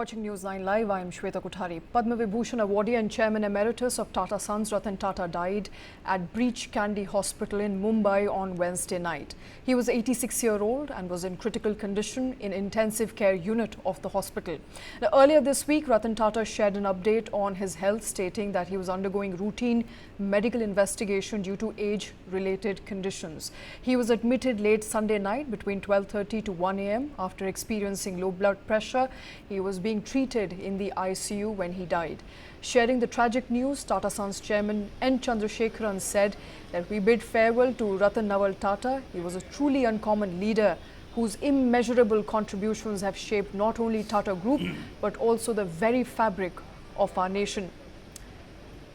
watching News9 Live. I am Shweta Kothari. Padma Vibhushan awardee and Chairman Emeritus of Tata Sons Ratan Tata died at Breach Candy Hospital in Mumbai on Wednesday night. He was 86-year-old and was in critical condition in intensive care unit of the hospital. Now, earlier this week, Ratan Tata shared an update on his health, stating that he was undergoing routine medical investigation due to age-related conditions. He was admitted late Sunday night between 12:30 to 1 a.m. after experiencing low blood pressure. He was being treated in the ICU when he died. Sharing the tragic news, Tata Sons chairman N. Chandrasekaran said that we bid farewell to Ratan Tata. He was a truly uncommon leader whose immeasurable contributions have shaped not only Tata Group but also the very fabric of our nation.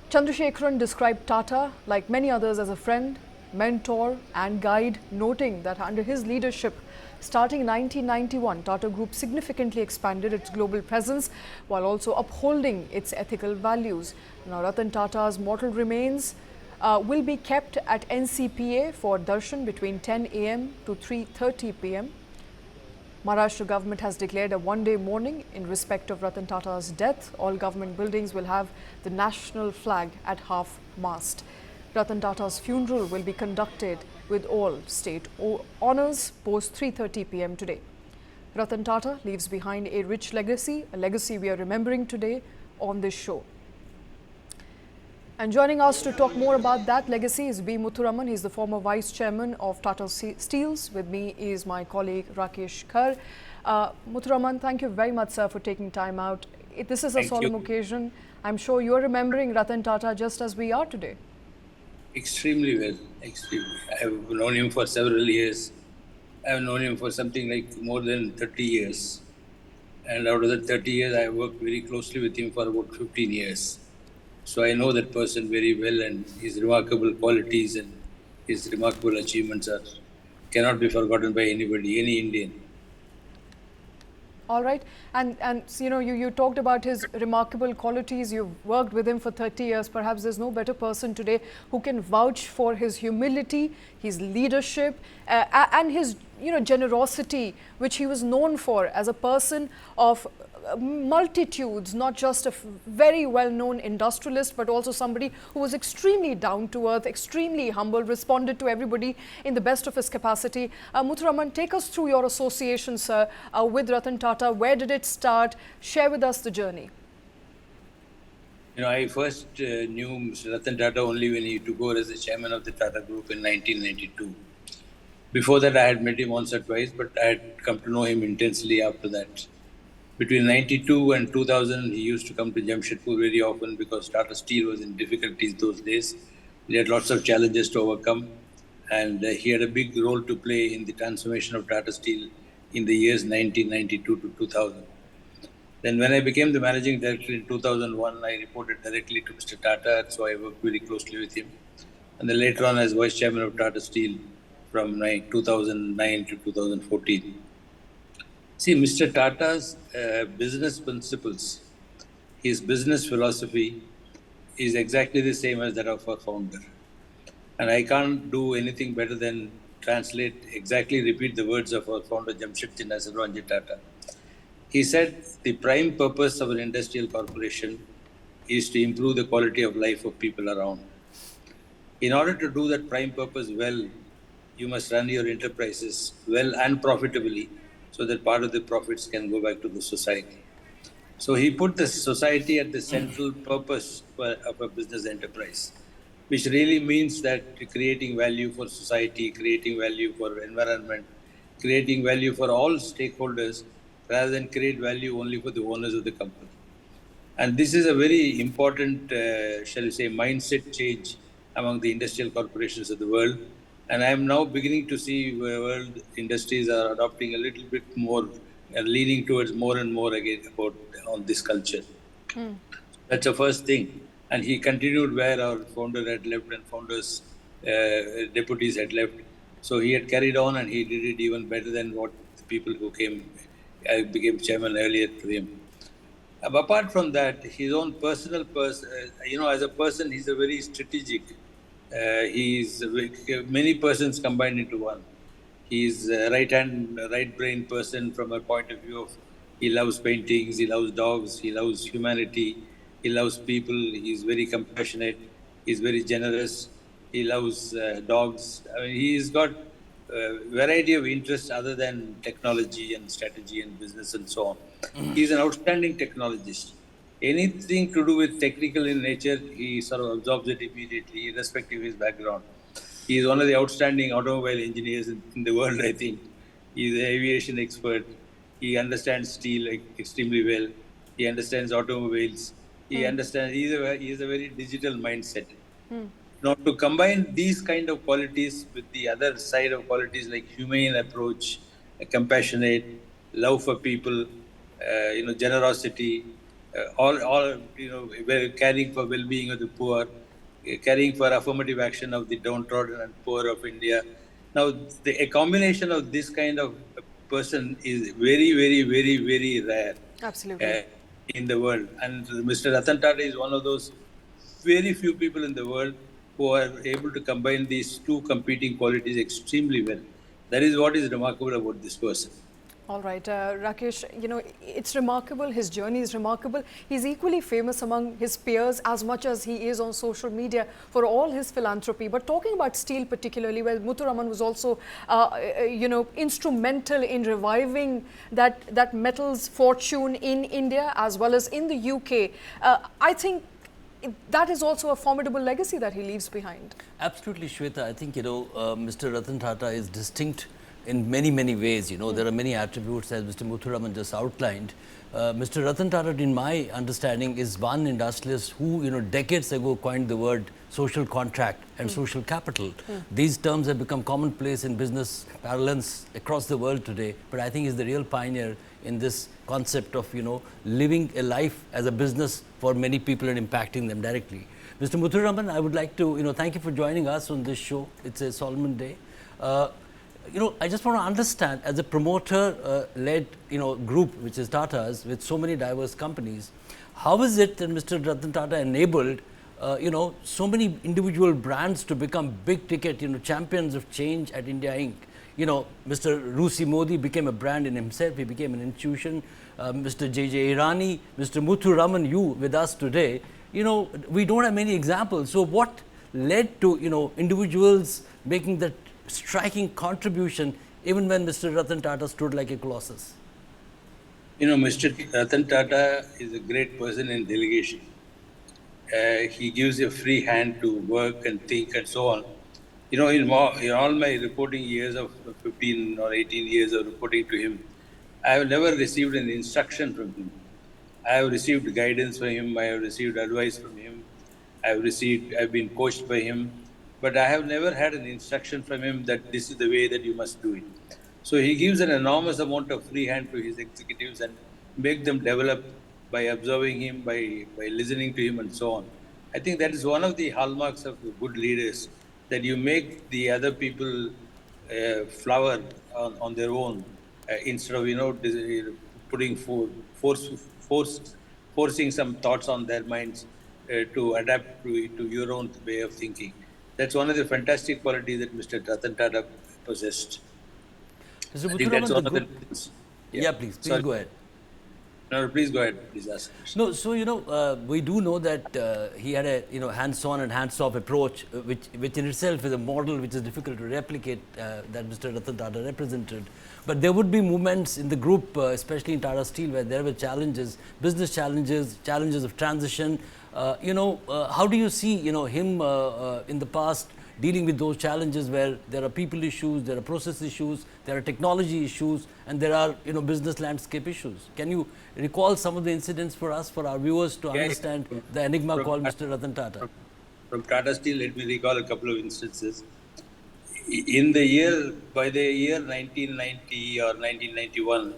Chandrasekaran described Tata, like many others, as a friend, mentor and guide, noting that under his leadership, starting in 1991, Tata Group significantly expanded its global presence while also upholding its ethical values. Now, Ratan Tata's mortal remains will be kept at NCPA for darshan between 10 a.m. to 3:30 p.m. Maharashtra government has declared a one-day mourning in respect of Ratan Tata's death. All government buildings will have the national flag at half-mast. Ratan Tata's funeral will be conducted with all state honours post 3:30 p.m. today. Ratan Tata leaves behind a rich legacy, a legacy we are remembering today on this show. And joining us to talk more about that legacy is B. Muthuraman. He's the former vice chairman of Tata Steels. With me is my colleague Rakesh Khar. Muthuraman, thank you very much, sir, for taking time out. This is a solemn occasion. I'm sure you're remembering Ratan Tata just as we are today. Extremely well, extremely. I have known him for several years. I have known him for something like more than 30 years. And out of the 30 years, I have worked very closely with him for about 15 years. So I know that person very well, and his remarkable qualities and his remarkable achievements cannot be forgotten by anybody, any Indian. All right. And you know, you talked about his remarkable qualities. You've worked with him for 30 years. Perhaps there's no better person today who can vouch for his humility, his leadership, and his, generosity, which he was known for as a person of multitudes, not just a very well-known industrialist, but also somebody who was extremely down to earth, extremely humble, responded to everybody in the best of his capacity. Muthuraman, take us through your association, sir, with Ratan Tata. Where did it start? Share with us the journey. I first knew Mr. Ratan Tata only when he took over as the chairman of the Tata Group in 1992. Before that, I had met him once or twice, but I had come to know him intensely after that. Between 92 and 2000, he used to come to Jamshedpur very often because Tata Steel was in difficulties those days. He had lots of challenges to overcome, and he had a big role to play in the transformation of Tata Steel in the years 1992 to 2000. Then when I became the managing director in 2001, I reported directly to Mr. Tata, so I worked very closely with him. And then later on as vice chairman of Tata Steel from 2009 to 2014. See, Mr. Tata's business principles, his business philosophy is exactly the same as that of our founder. And I can't do anything better than repeat the words of our founder, Jamshedji Nasirwanji Tata. He said, the prime purpose of an industrial corporation is to improve the quality of life of people around. In order to do that prime purpose well, you must run your enterprises well and profitably, so that part of the profits can go back to the society. So he put the society at the central purpose of a business enterprise, which really means that creating value for society, creating value for environment, creating value for all stakeholders, rather than create value only for the owners of the company. And this is a very important, mindset change among the industrial corporations of the world. And I am now beginning to see world industries are adopting a little bit more and leaning towards more and more again on this culture. That's the first thing. And he continued where our founder had left and founders, deputies had left. So he had carried on and he did it even better than what the people who became chairman earlier to him. Apart from that, his own personal as a person, he's a very strategic. He's many persons combined into one. He's a right brain person from a point of view of He loves paintings, he loves dogs, he loves humanity, he loves people, he's very compassionate, he's very generous, he loves dogs. I mean, he's got a variety of interests other than technology and strategy and business and so on. He's an outstanding technologist. Anything to do with technical in nature, he sort of absorbs it immediately, irrespective of his background. He is one of the outstanding automobile engineers in the world, I think. He is an aviation expert. He understands steel extremely well. He understands automobiles. He understands. He is a very digital mindset. Now, to combine these kind of qualities with the other side of qualities like humane approach, compassionate, love for people, generosity, all caring for well-being of the poor, caring for affirmative action of the downtrodden and poor of India. Now, a combination of this kind of person is very, very, very, very rare Absolutely. in the world. And Mr. Ratan Tata is one of those very few people in the world who are able to combine these two competing qualities extremely well. That is what is remarkable about this person. All right, Rakesh, it's remarkable. His journey is remarkable. He's equally famous among his peers as much as he is on social media for all his philanthropy. But talking about steel particularly, well, Muthuraman was also, instrumental in reviving that metals fortune in India as well as in the UK. I think that is also a formidable legacy that he leaves behind. Absolutely, Shweta. I think, Mr. Ratan Tata is distinct in many, many ways. There are many attributes as Mr. Muthuraman just outlined. Mr. Ratan Tata, in my understanding, is one industrialist who, decades ago coined the word social contract and social capital. These terms have become commonplace in business parlance across the world today, but I think he's the real pioneer in this concept of, living a life as a business for many people and impacting them directly. Mr. Muthuraman, I would like to, thank you for joining us on this show. It's a Solomon Day. I just want to understand, as a promoter-led, group, which is Tata's, with so many diverse companies, how is it that Mr. Ratan Tata enabled, so many individual brands to become big-ticket, champions of change at India Inc.? Mr. Rusi Modi became a brand in himself. He became an institution. Mr. J.J. Irani, Mr. Muthuraman, you with us today. We don't have many examples. So what led to, individuals making that striking contribution even when Mr. Ratan Tata stood like a colossus? Mr. Ratan Tata is a great person in delegation. He gives a free hand to work and think and so on. In all my reporting years of 15 or 18 years of reporting to him, I have never received an instruction from him. I have received guidance from him. I have received advice from him. I've been coached by him, but I have never had an instruction from him that this is the way that you must do it. So he gives an enormous amount of free hand to his executives and make them develop by observing him, by listening to him and so on. I think that is one of the hallmarks of good leaders, that you make the other people flower on their own instead of putting forcing some thoughts on their minds to adapt to your own way of thinking. That's one of the fantastic qualities that Mr. Ratan Tata possessed. Mr. I think that's Muthuraman, one the of the group. things. Yeah, please Sorry. go ahead. No, please go ahead. Please ask. No, so we do know that he had a hands-on and hands-off approach, which in itself is a model which is difficult to replicate, that Mr. Ratan Tata represented. But there would be moments in the group, especially in Tata Steel, where there were challenges, business challenges, challenges of transition. How do you see him in the past dealing with those challenges where there are people issues, there are process issues, there are technology issues, and there are business landscape issues? Can you recall some of the incidents for us, for our viewers, to understand the enigma called Mr. Ratan Tata? From Tata Steel, let me recall a couple of instances. By the year 1990 or 1991,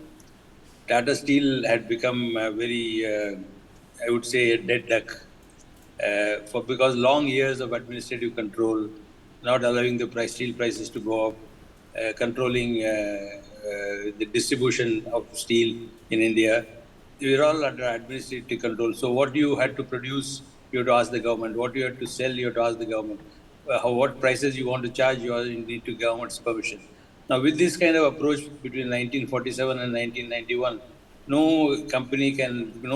Tata Steel had become a very, I would say, a dead duck. Because long years of administrative control, not allowing the steel prices to go up, controlling the distribution of steel in India, we were all under administrative control. So what you had to produce, you had to ask the government. What you had to sell, you had to ask the government. What prices you want to charge, you need to government's permission. Now, with this kind of approach between 1947 and 1991, no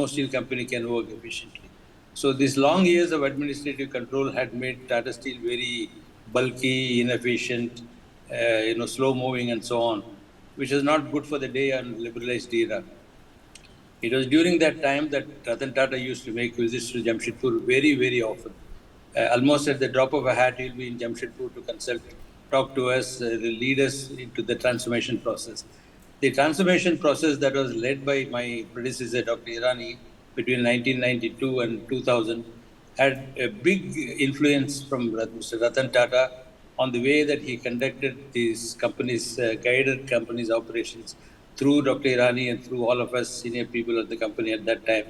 steel company can work efficiently. So these long years of administrative control had made Tata Steel very bulky, inefficient, slow moving and so on, which is not good for the day and liberalized era. It was during that time that Ratan Tata used to make visits to Jamshedpur very, very often. Almost at the drop of a hat, he'll be in Jamshedpur to consult, talk to us, lead us into the transformation process. The transformation process that was led by my predecessor, Dr. Irani, between 1992 and 2000 had a big influence from Mr. Ratan Tata on the way that he conducted these companies, guided companies' operations through Dr. Irani and through all of us senior people at the company at that time.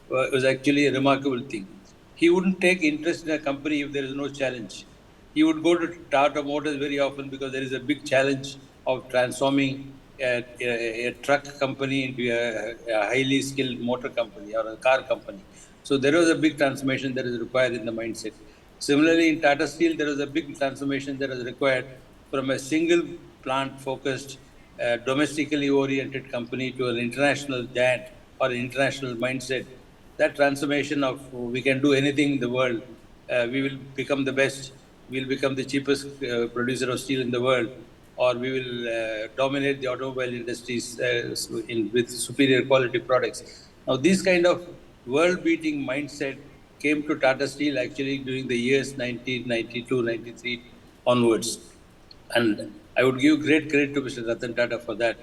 It was actually a remarkable thing. He wouldn't take interest in a company if there is no challenge. He would go to Tata Motors very often because there is a big challenge of transforming a truck company into a highly skilled motor company or a car company. So there was a big transformation that is required in the mindset. Similarly, in Tata Steel, there was a big transformation that was required from a single plant focused, domestically oriented company to an international giant or an international mindset. That transformation of we can do anything in the world, we will become the best, we'll become the cheapest producer of steel in the world, or we will dominate the automobile industries with superior quality products. Now, this kind of world-beating mindset came to Tata Steel actually during the years 1992, 93 onwards. And I would give great credit to Mr. Ratan Tata for that.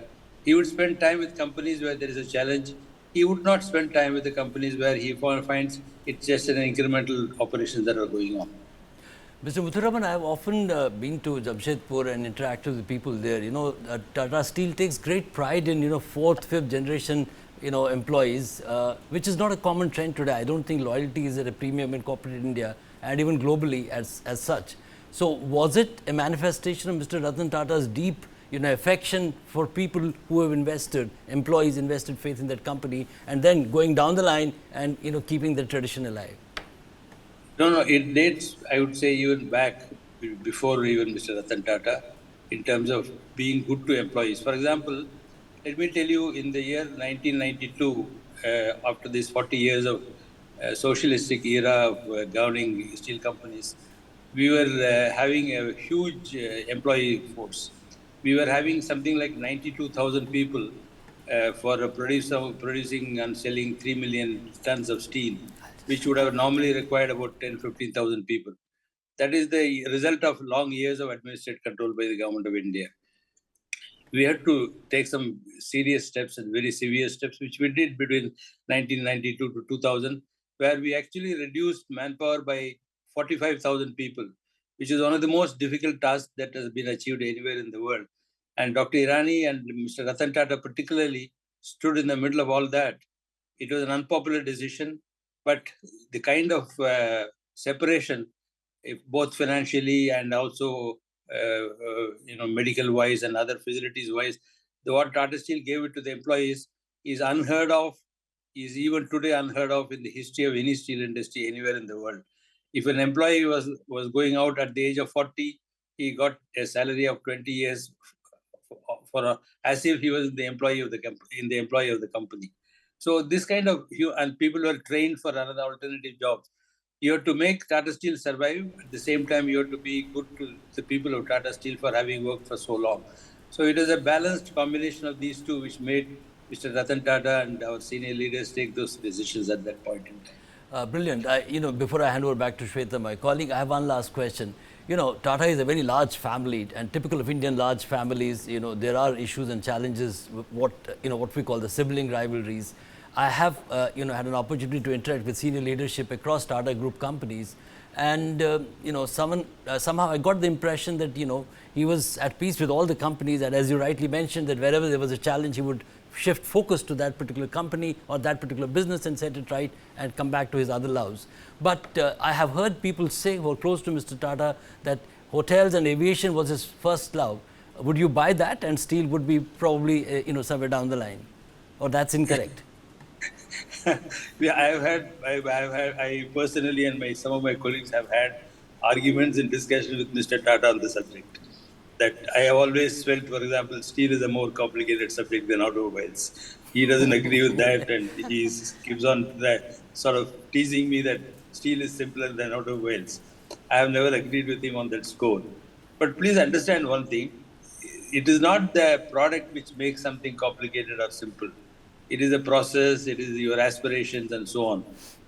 He would spend time with companies where there is a challenge. He would not spend time with the companies where he finds it's just an incremental operations that are going on. Mr. Muthuraman, I have often been to Jamshedpur and interacted with the people there. Tata Steel takes great pride in, fourth, fifth generation, employees, which is not a common trend today. I don't think loyalty is at a premium in corporate India and even globally as such. So was it a manifestation of Mr. Ratan Tata's deep, affection for people who have invested, employees invested faith in that company, and then going down the line and, keeping the tradition alive? No, it dates, I would say, even back before even Mr. Ratan Tata in terms of being good to employees. For example, let me tell you, in the year 1992, after these 40 years of socialistic era of governing steel companies, we were having a huge employee force. We were having something like 92,000 people for producing and selling 3 million tons of steel, which would have normally required about 10, 15,000 people. That is the result of long years of administrative control by the government of India. We had to take some serious steps and very severe steps, which we did between 1992 to 2000, where we actually reduced manpower by 45,000 people, which is one of the most difficult tasks that has been achieved anywhere in the world. And Dr. Irani and Mr. Ratan Tata particularly stood in the middle of all that. It was an unpopular decision, but the kind of separation, if both financially and also medical wise and other facilities wise, what Tata Steel gave it to the employees is unheard of, is even today unheard of in the history of any steel industry anywhere in the world. If an employee was going out at the age of 40, he got a salary of 20 years as if he was the employee of the company. So this kind of, and people were trained for another alternative jobs. You have to make Tata Steel survive. At the same time, you have to be good to the people of Tata Steel for having worked for so long. So it is a balanced combination of these two which made Mr. Ratan Tata and our senior leaders take those decisions at that point in time. Brilliant. Before I hand over back to Shweta, my colleague, I have one last question. Tata is a very large family, and typical of Indian large families, there are issues and challenges, what we call the sibling rivalries. I have, had an opportunity to interact with senior leadership across Tata Group companies, and somehow I got the impression that he was at peace with all the companies, and as you rightly mentioned, that wherever there was a challenge, he would shift focus to that particular company or that particular business and set it right and come back to his other loves. But I have heard people say who are close to Mr. Tata that hotels and aviation was his first love. Would you buy that, and steel would be probably somewhere down the line, or that's incorrect? Yeah, I personally and some of my colleagues have had arguments and discussions with Mr. Tata on the subject. that I have always felt, for example, steel is a more complicated subject than automobiles. He doesn't agree with that, and he keeps on sort of teasing me that steel is simpler than automobiles. I have never agreed with him on that score. But please understand one thing: it is not the product which makes something complicated or simple. It is a process. It is your aspirations and so on.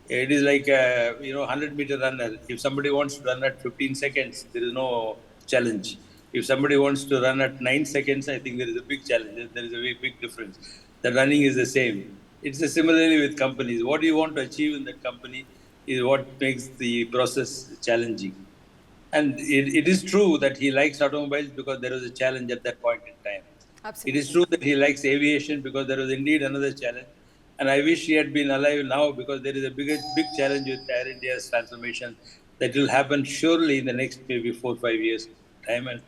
It is like a 100-meter runner. If somebody wants to run at 15 seconds, there is no challenge. If somebody wants to run at 9 seconds, I think there is a big challenge. There is a very big difference. The running is the same. It's similarly with companies. What you want to achieve in that company is what makes the process challenging. And it is true that he likes automobiles because there was a challenge at that point in time. It is Absolutely. true that he likes aviation because there was indeed another challenge. And I wish he had been alive now because there is a big challenge with Air India's transformation that will happen surely in the next maybe 4 or 5 years time. And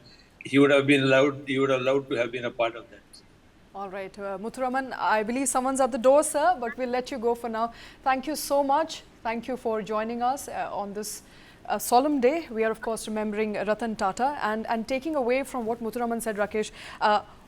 he would have loved to have been a part of that. All right, Muthuraman, I believe someone's at the door, sir, but we'll let you go for now. Thank you so much. Thank you for joining us on this solemn day. We are, of course, remembering Ratan Tata and taking away from what Muthuraman said, Rakesh.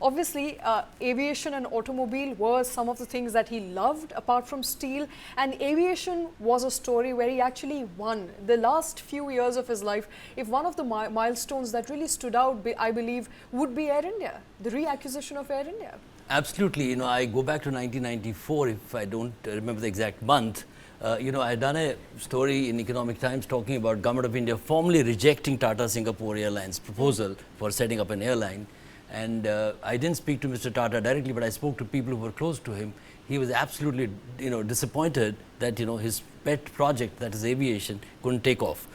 Obviously, aviation and automobile were some of the things that he loved apart from steel. And aviation was a story where he actually won. The last few years of his life, if one of the milestones that really stood out, I believe, would be Air India, the reacquisition of Air India. Absolutely. I go back to 1994, if I don't remember the exact month. I had done a story in Economic Times talking about Government of India formally rejecting Tata Singapore Airlines proposal for setting up an airline. And I didn't speak to Mr. Tata directly, but I spoke to people who were close to him. He was absolutely, disappointed that, his pet project, that is aviation, couldn't take off.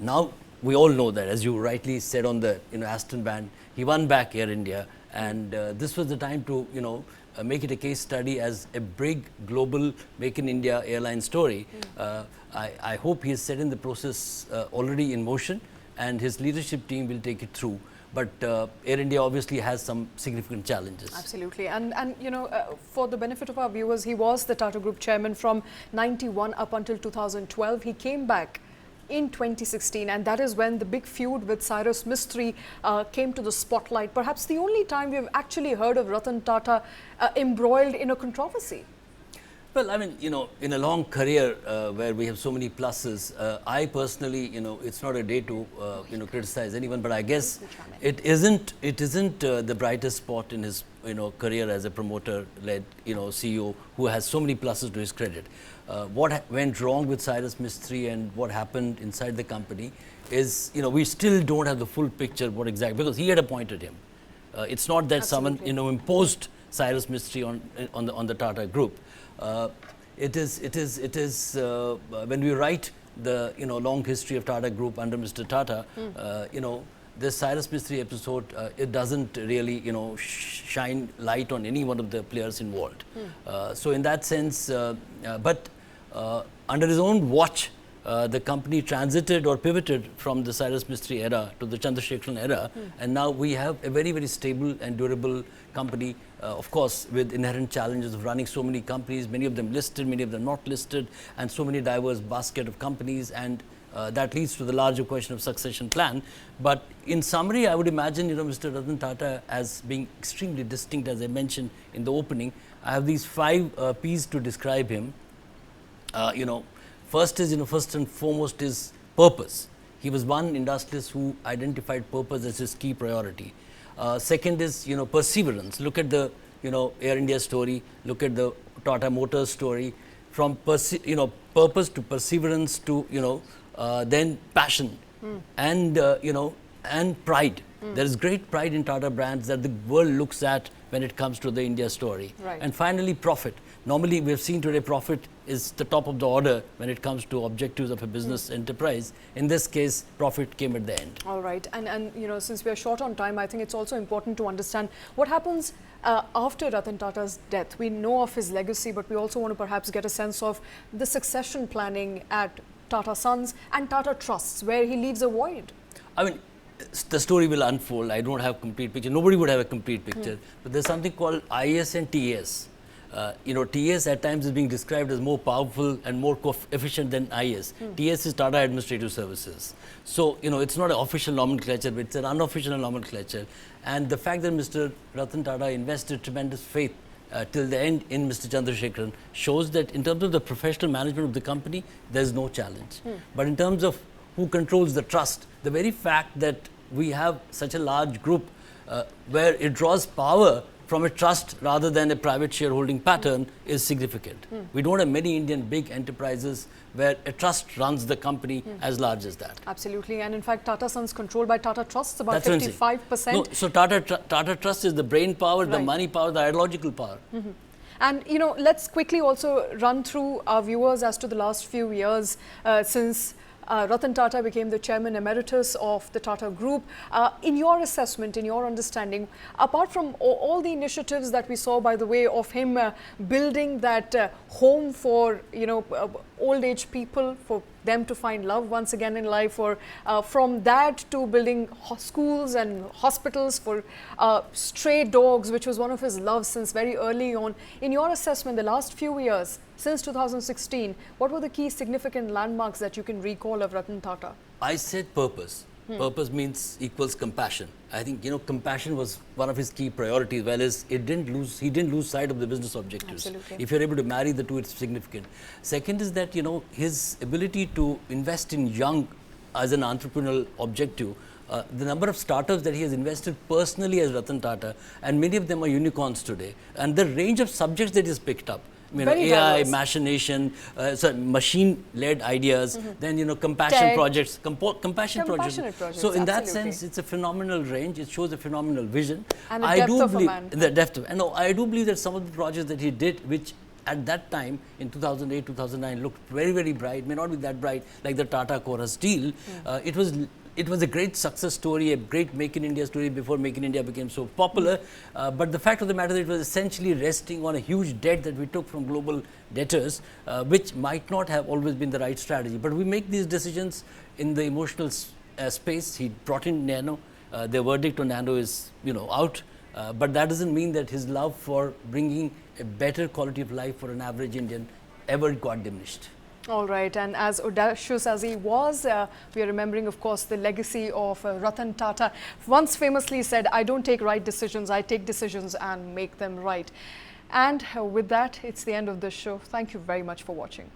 Now, we all know that, as you rightly said on the, Aston band, he won back Air India. And this was the time to, make it a case study as a big global Make in India airline story. I hope he has set in the process already in motion, and his leadership team will take it through. But Air India obviously has some significant challenges. Absolutely. And for the benefit of our viewers, he was the Tata Group chairman from 91 up until 2012. He came back in 2016, and that is when the big feud with Cyrus Mistry came to the spotlight. Perhaps the only time we've actually heard of Ratan Tata embroiled in a controversy. Well, I mean, in a long career where we have so many pluses, I personally, it's not a day to, criticize anyone, but I guess it isn't the brightest spot in his, career as a promoter-led, CEO who has so many pluses to his credit. What went wrong with Cyrus Mistry and what happened inside the company is, we still don't have the full picture what exactly, because he had appointed him. It's not that someone, imposed Cyrus Mistry on the Tata Group. It is when we write the long history of Tata Group under Mr. Tata, this Cyrus Mistry episode, it doesn't really shine light on any one of the players involved. So in that sense, but under his own watch, the company transited or pivoted from the Cyrus Mistry era to the Chandrasekaran era, and now we have a very, very stable and durable company, of course, with inherent challenges of running so many companies, many of them listed, many of them not listed, and so many diverse basket of companies, and that leads to the larger question of succession plan. But in summary, I would imagine, Mr. Ratan Tata as being extremely distinct, as I mentioned in the opening. I have these 5 P's to describe him. First is, first and foremost is purpose. He was one industrialist who identified purpose as his key priority. Second is, perseverance. Look at the, Air India story. Look at the Tata Motors story. From, purpose to perseverance to, then passion and, and pride. There is great pride in Tata brands that the world looks at when it comes to the India story. Right. And finally, profit. Normally, we have seen today profit is the top of the order when it comes to objectives of a business enterprise. In this case, profit came at the end. All right. And since we are short on time, I think it's also important to understand what happens after Ratan Tata's death. We know of his legacy, but we also want to perhaps get a sense of the succession planning at Tata Sons and Tata Trusts, where he leaves a void. I mean, the story will unfold. I don't have complete picture. Nobody would have a complete picture. But there's something called IS and TS. TS at times is being described as more powerful and more efficient than IS. TS is Tata Administrative Services. So, it's not an official nomenclature, but it's an unofficial nomenclature. And the fact that Mr. Ratan Tata invested tremendous faith till the end in Mr. Chandrasekharan shows that in terms of the professional management of the company, there's no challenge. But in terms of who controls the trust, the very fact that we have such a large group where it draws power from a trust rather than a private shareholding pattern is significant. We don't have many Indian big enterprises where a trust runs the company as large as that. Absolutely. And in fact, Tata Sons controlled by Tata Trusts, about That's what I'm saying. 55%. No, so Tata Trust is the brain power, the money power, the ideological power. And, let's quickly also run through our viewers as to the last few years since Ratan Tata became the chairman emeritus of the Tata Group. In your assessment, in your understanding, apart from all the initiatives that we saw by the way of him building that home for old age people, for them to find love once again in life, or from that to building schools and hospitals for stray dogs, which was one of his loves since very early on. In your assessment, the last few years, since 2016, what were the key significant landmarks that you can recall of Ratan Tata? I said purpose. Purpose means equals compassion. I think compassion was one of his key priorities. Well, he didn't lose sight of the business objectives. Absolutely. If you're able to marry the two, it's significant. Second is that his ability to invest in young as an entrepreneurial objective. The number of startups that he has invested personally as Ratan Tata, and many of them are unicorns today, and the range of subjects that he's picked up. AI, machination, machine-led ideas, then compassion Tech. projects, compassion projects. So in that absolutely. sense, it's a phenomenal range. It shows a phenomenal vision. And the depth of a man. The depth of. No, I do believe that some of the projects that he did, which at that time in 2008, 2009 looked very, very bright, may not be that bright like the Tata Chorus deal. It was a great success story, a great Make in India story before Make in India became so popular. But the fact of the matter is it was essentially resting on a huge debt that we took from global debtors, which might not have always been the right strategy. But we make these decisions in the emotional space. He brought in Nano. The verdict on Nano is out. But that doesn't mean that his love for bringing a better quality of life for an average Indian ever got diminished. All right, and as audacious as he was, we are remembering, of course, the legacy of Ratan Tata. Once famously said, "I don't take right decisions, I take decisions and make them right." And with that, it's the end of this show. Thank you very much for watching.